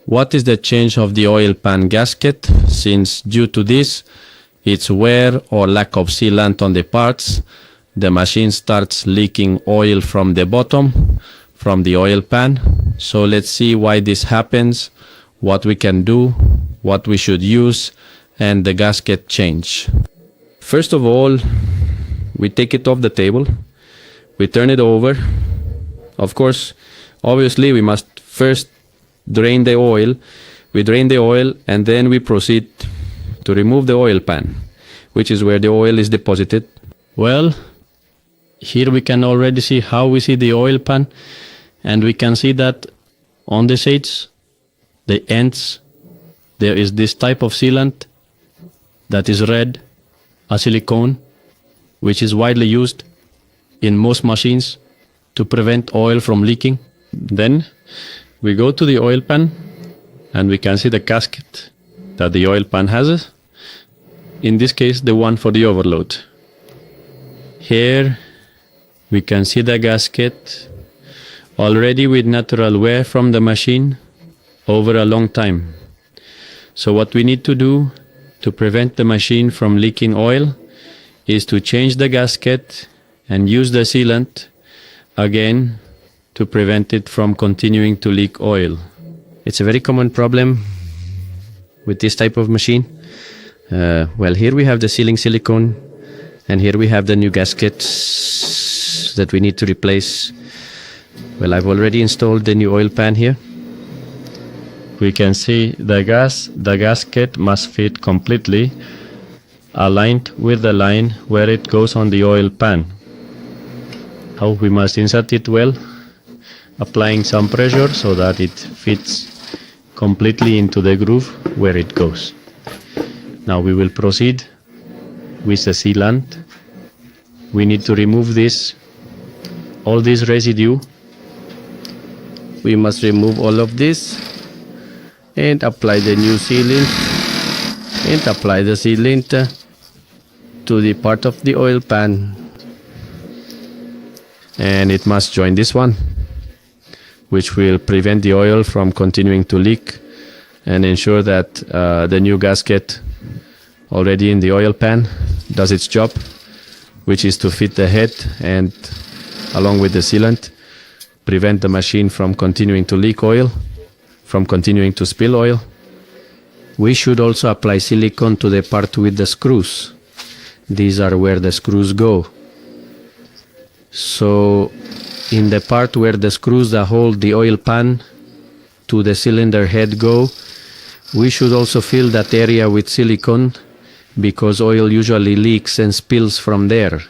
What is the change of the oil pan gasket, since due to this, its wear or lack of sealant on the parts, the machine starts leaking oil from the bottom, from the oil pan. So let's see why this happens, what we can do, what we should use, and the gasket change. First of all, we take it off the table, we turn it over. Of course, obviously we must first drain the oil. We drain the oil and then we proceed to remove the oil pan, which is where the oil is deposited. Well, here we can already see how we see the oil pan, and we can see that on the sides, the ends, there is this type of sealant that is red, a silicone, which is widely used in most machines to prevent oil from leaking. Then we go to the oil pan and we can see the gasket that the oil pan has. In this case, the one for the overload. Here we can see the gasket already with natural wear from the machine over a long time. So what we need to do to prevent the machine from leaking oil is to change the gasket and use the sealant again to prevent it from continuing to leak oil. It's a very common problem with this type of machine. Well, here we have the sealing silicone, and here we have the new gaskets that we need to replace. Well, I've already installed the new oil pan here. We can see the gasket must fit completely aligned with the line where it goes on the oil pan. Now we must insert it well, applying some pressure so that it fits completely into the groove where it goes. Now we will proceed with the sealant. We need to remove all this residue. We must remove all of this and apply the new sealant, and apply the sealant to the part of the oil pan, and it must join this one, which will prevent the oil from continuing to leak and ensure that the new gasket already in the oil pan does its job, which is to fit the head and, along with the sealant, prevent the machine from continuing to leak oil, from continuing to spill oil. We should also apply silicone to the part with the screws. These are where the screws go. So in the part where the screws that hold the oil pan to the cylinder head go, we should also fill that area with silicone, because oil usually leaks and spills from there.